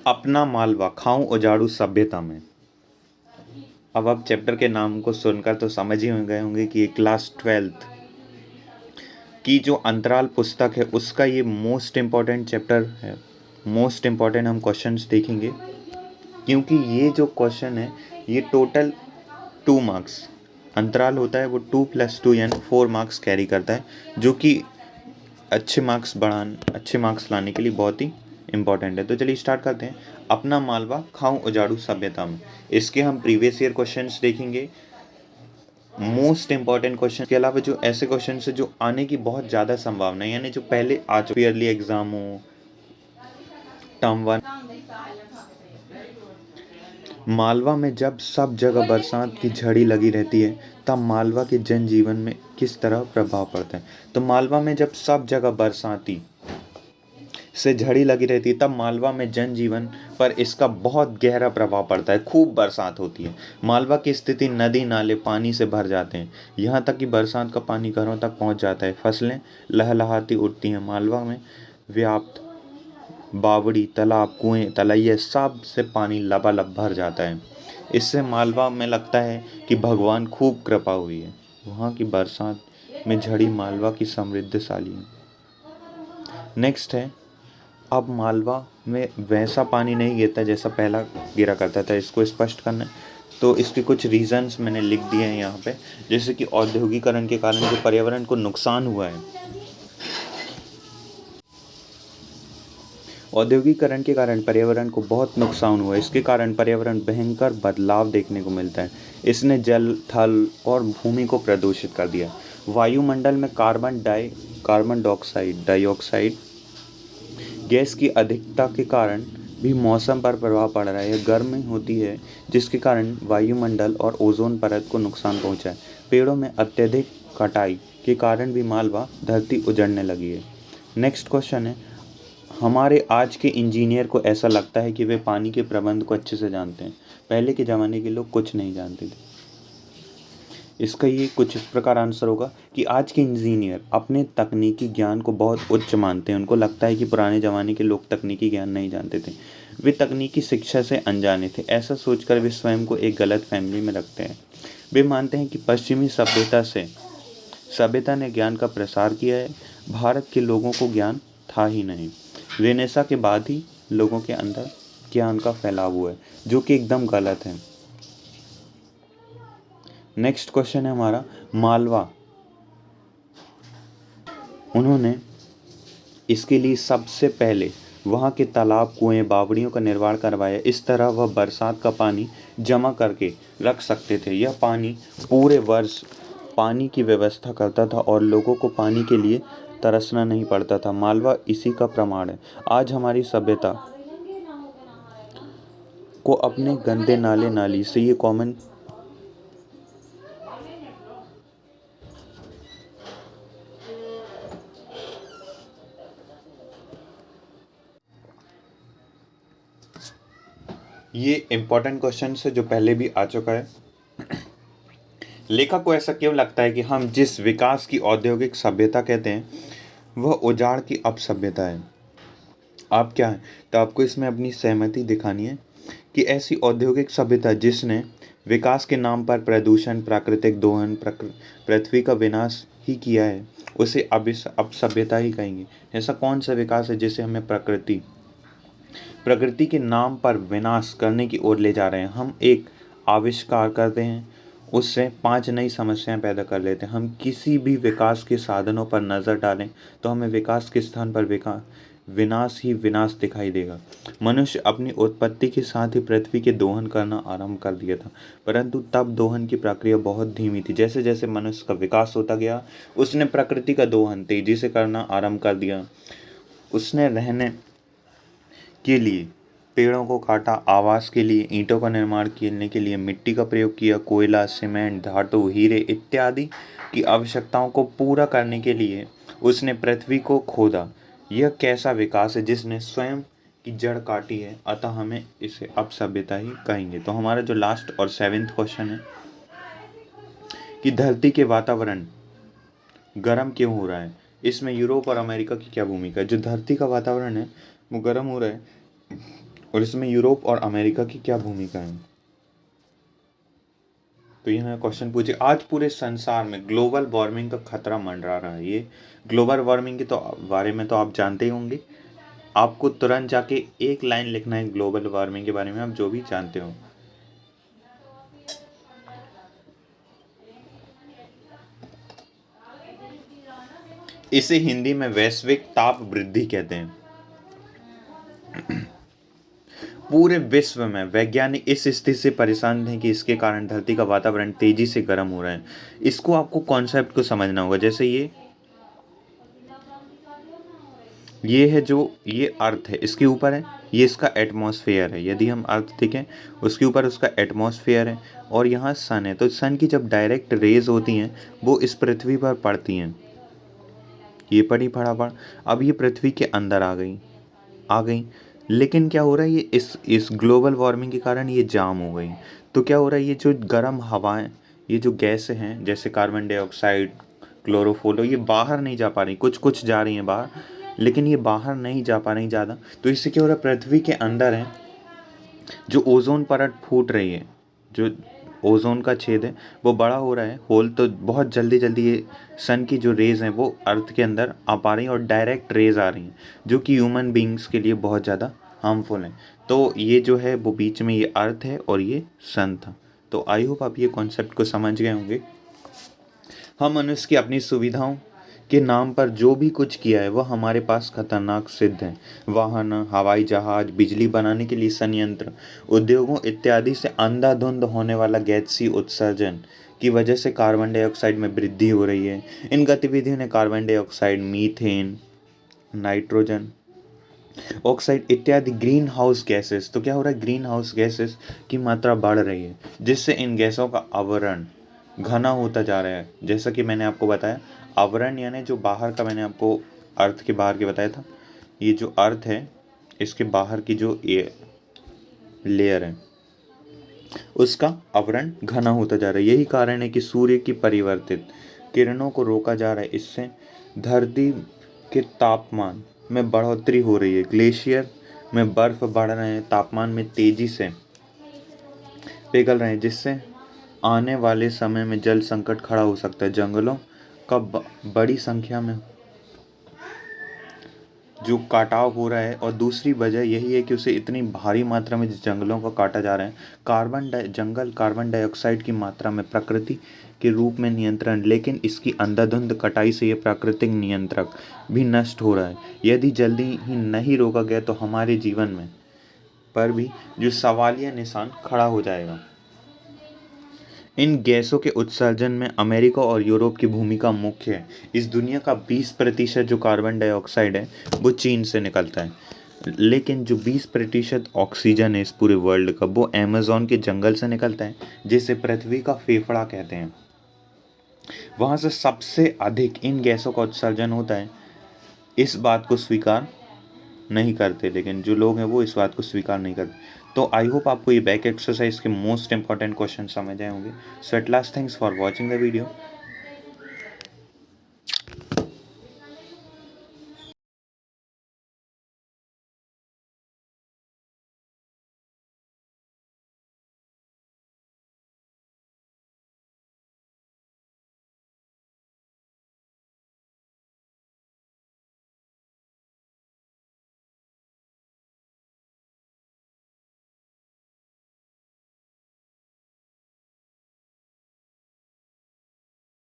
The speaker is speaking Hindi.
अपना मालवा खाऊं उजाड़ू सभ्यता में। अब आप चैप्टर के नाम को सुनकर तो समझ ही गए होंगे कि ये क्लास 12th की जो अंतराल पुस्तक है उसका ये मोस्ट इम्पॉर्टेंट चैप्टर है। मोस्ट इम्पॉर्टेंट हम क्वेश्चंस देखेंगे, क्योंकि ये जो क्वेश्चन है ये टोटल 2 मार्क्स, अंतराल होता है वो 2+2 यानी 4 मार्क्स कैरी करता है, जो कि अच्छे मार्क्स लाने के लिए बहुत ही इम्पॉर्टेंट है। तो चलिए स्टार्ट करते हैं। अपना मालवा खाऊं उजाड़ू सभ्यता में, इसके हम प्रीवियस ईयर क्वेश्चंस देखेंगे, मोस्ट इंपॉर्टेंट क्वेश्चन के अलावा जो ऐसे क्वेश्चन है जो आने की बहुत ज़्यादा संभावना है, यानी जो पहले आ चुके ईयरली एग्जाम हो, टर्म 1। मालवा में जब सब जगह बरसात की झड़ी लगी रहती है तब मालवा के जनजीवन में किस तरह प्रभाव पड़ता है। तो मालवा में जब सब जगह बरसाती से झड़ी लगी रहती है तब मालवा में जनजीवन पर इसका बहुत गहरा प्रभाव पड़ता है। खूब बरसात होती है, मालवा की स्थिति नदी नाले पानी से भर जाते हैं, यहाँ तक कि बरसात का पानी घरों तक पहुँच जाता है। फसलें लहलहाती उठती हैं। मालवा में व्याप्त बावड़ी तालाब कुएं तलैये सब से पानी लबालब भर जाता है। इससे मालवा में लगता है कि भगवान खूब कृपा हुई है। वहाँ की बरसात में झड़ी मालवा की समृद्धशाली है। नेक्स्ट है, अब मालवा में वैसा पानी नहीं गिरता जैसा पहला गिरा करता था, इसको स्पष्ट करना है। तो इसके कुछ रीजंस मैंने लिख दिए हैं यहाँ पे, जैसे कि औद्योगिकरण के कारण जो पर्यावरण को नुकसान हुआ है, औद्योगिकरण के कारण पर्यावरण को बहुत नुकसान हुआ है। इसके कारण पर्यावरण भयंकर बदलाव देखने को मिलता है। इसने जल थल और भूमि को प्रदूषित कर दिया। वायुमंडल में कार्बन डाइऑक्साइड गैस की अधिकता के कारण भी मौसम पर प्रभाव पड़ रहा है। यह गर्मी होती है जिसके कारण वायुमंडल और ओजोन परत को नुकसान पहुंचा है। पेड़ों में अत्यधिक कटाई के कारण भी मालवा धरती उजड़ने लगी है। नेक्स्ट क्वेश्चन है, हमारे आज के इंजीनियर को ऐसा लगता है कि वे पानी के प्रबंध को अच्छे से जानते हैं, पहले के ज़माने के लोग कुछ नहीं जानते थे। इसका ये कुछ इस प्रकार आंसर होगा कि आज के इंजीनियर अपने तकनीकी ज्ञान को बहुत उच्च मानते हैं। उनको लगता है कि पुराने ज़माने के लोग तकनीकी ज्ञान नहीं जानते थे, वे तकनीकी शिक्षा से अनजाने थे। ऐसा सोचकर वे स्वयं को एक गलत फैमिली में रखते हैं। वे मानते हैं कि पश्चिमी सभ्यता ने ज्ञान का प्रसार किया है, भारत के लोगों को ज्ञान था ही नहीं। रेनेसा के बाद ही लोगों के अंदर ज्ञान का फैलाव हुआ है, जो कि एकदम गलत है। नेक्स्ट क्वेश्चन है हमारा, मालवा, उन्होंने इसके लिए सबसे पहले वहाँ के तालाब कुएं बावड़ियों का निर्माण करवाया। इस तरह वह बरसात का पानी जमा करके रख सकते थे। यह पानी पूरे वर्ष पानी की व्यवस्था करता था और लोगों को पानी के लिए तरसना नहीं पड़ता था। मालवा इसी का प्रमाण है। आज हमारी सभ्यता को अपने गंदे नाले नाली से ये कॉमन ये इम्पोर्टेंट क्वेश्चन है जो पहले भी आ चुका है। लेखक को ऐसा क्यों लगता है कि हम जिस विकास की औद्योगिक सभ्यता कहते हैं वह उजाड़ की अपसभ्यता है। आप क्या हैं, तो आपको इसमें अपनी सहमति दिखानी है कि ऐसी औद्योगिक सभ्यता जिसने विकास के नाम पर प्रदूषण प्राकृतिक दोहन पृथ्वी का विनाश ही किया है उसे अपसभ्यता ही कहेंगे। ऐसा कौन सा विकास है जिसे हमें प्रकृति के नाम पर विनाश करने की ओर ले जा रहे हैं। हम एक आविष्कार करते हैं, उससे 5 नई समस्याएं पैदा कर लेते हैं। हम किसी भी विकास के साधनों पर नज़र डालें तो हमें विकास के स्थान पर विनाश ही विनाश दिखाई देगा। मनुष्य अपनी उत्पत्ति के साथ ही पृथ्वी के दोहन करना आरंभ कर दिया था, परंतु तब दोहन की प्रक्रिया बहुत धीमी थी। जैसे जैसे मनुष्य का विकास होता गया उसने प्रकृति का दोहन तेजी से करना आरंभ कर दिया। उसने रहने के लिए पेड़ों को काटा, आवास के लिए ईंटों का निर्माण करने के लिए मिट्टी का प्रयोग किया, कोयला सीमेंट धातु हीरे इत्यादि की आवश्यकताओं को पूरा करने के लिए उसने पृथ्वी को खोदा। यह कैसा विकास है जिसने स्वयं की जड़ काटी है, अतः हमें इसे अपसभ्यता ही कहेंगे। तो हमारा जो लास्ट और 7th क्वेश्चन है कि धरती के वातावरण गर्म क्यों हो रहा है, इसमें यूरोप और अमेरिका की क्या भूमिका है। जो धरती का वातावरण है वो गर्म हो रहा है और इसमें यूरोप और अमेरिका की क्या भूमिका है। तो यह क्वेश्चन पूछे, आज पूरे संसार में ग्लोबल वार्मिंग का खतरा मंडरा रहा है। ये ग्लोबल वार्मिंग के तो बारे में तो आप जानते ही होंगे। आपको तुरंत जाके एक लाइन लिखना है ग्लोबल वार्मिंग के बारे में, आप जो भी जानते हो। इसे हिंदी में वैश्विक ताप वृद्धि कहते हैं। पूरे विश्व में वैज्ञानिक इस स्थिति से परेशान हैं कि इसके कारण धरती का वातावरण तेजी से गर्म हो रहा है। इसको आपको कॉन्सेप्ट को समझना होगा। जैसे ये है जो ये अर्थ है, इसके ऊपर है, ये इसका एटमॉस्फेयर है। यदि हम अर्थ देखें, उसके ऊपर उसका एटमॉस्फेयर है, और यहाँ सन है। तो सन की जब डायरेक्ट रेज होती हैं वो इस पृथ्वी पर पड़ती हैं। ये पड़ी फटाफट, अब ये पृथ्वी के अंदर आ गई। लेकिन क्या हो रहा है, ये इस ग्लोबल वार्मिंग के कारण ये जाम हो गई। तो क्या हो रहा है, ये जो गर्म हवाएं, ये जो गैसें हैं जैसे कार्बन डाइऑक्साइड, क्लोरोफोलो, ये बाहर नहीं जा पा रही। कुछ कुछ जा रही हैं बाहर, लेकिन ये बाहर नहीं जा पा रही ज़्यादा। तो इससे क्या हो रहा है, पृथ्वी के अंदर है जो ओजोन परत फूट रही है, जो ओजोन का छेद है वो बड़ा हो रहा है, होल। तो बहुत जल्दी जल्दी ये सन की जो रेज़ हैं वो अर्थ के अंदर आ पा रही हैं, और डायरेक्ट रेज़ आ रही हैं जो कि ह्यूमन बींग्स के लिए बहुत ज़्यादा हार्मफुल हैं। तो ये जो है वो बीच में ये अर्थ है और ये सन था। तो आई होप आप ये कॉन्सेप्ट को समझ गए होंगे। हम मनुष्य की अपनी सुविधाओं के नाम पर जो भी कुछ किया है वह हमारे पास खतरनाक सिद्ध है। वाहन, हवाई जहाज, बिजली बनाने के लिए संयंत्र, उद्योगों इत्यादि से अंधाधुंध होने वाला गैसीय उत्सर्जन की वजह से कार्बन डाइऑक्साइड में वृद्धि हो रही है। इन गतिविधियों ने carbon dioxide, methane, nitrogen oxide इत्यादि ग्रीन हाउस गैसेस, तो क्या हो रहा है, ग्रीन हाउस गैसेस की मात्रा बढ़ रही है, जिससे इन गैसों का आवरण घना होता जा रहा है। जैसा कि मैंने आपको बताया, आवरण यानी जो बाहर का, मैंने आपको अर्थ के बाहर के बताया था। ये जो अर्थ है इसके बाहर की जो ये लेयर है उसका आवरण घना होता जा रहा है। यही कारण है कि सूर्य की परिवर्तित किरणों को रोका जा रहा है। इससे धरती के तापमान में बढ़ोतरी हो रही है। ग्लेशियर में बर्फ बढ़ रहे हैं, तापमान में तेजी से पिघल रहे हैं, जिससे आने वाले समय में जल संकट खड़ा हो सकता है। जंगलों का बड़ी संख्या में जो काटाव हो रहा है, और दूसरी वजह यही है कि उसे इतनी भारी मात्रा में जिस जंगलों को काटा जा रहा है, जंगल कार्बन डाइऑक्साइड की मात्रा में प्रकृति के रूप में नियंत्रण, लेकिन इसकी अंधाधुंध कटाई से ये प्राकृतिक नियंत्रक भी नष्ट हो रहा है। यदि जल्दी ही नहीं रोका गया तो हमारे जीवन में पर भी जो सवालिया निशान खड़ा हो जाएगा। इन गैसों के उत्सर्जन में अमेरिका और यूरोप की भूमिका मुख्य है। इस दुनिया का 20% जो कार्बन डाइऑक्साइड है वो चीन से निकलता है, लेकिन जो 20% ऑक्सीजन है इस पूरे वर्ल्ड का वो अमेज़न के जंगल से निकलता है, जिसे पृथ्वी का फेफड़ा कहते हैं। वहाँ से सबसे अधिक इन गैसों का उत्सर्जन होता है। इस बात को स्वीकार नहीं करते, लेकिन जो लोग हैं वो इस बात को स्वीकार नहीं करते। तो आई होप आपको ये बैक एक्सरसाइज के मोस्ट इंपॉर्टेंट क्वेश्चन समझ आए होंगे। So at last, thanks for watching the video.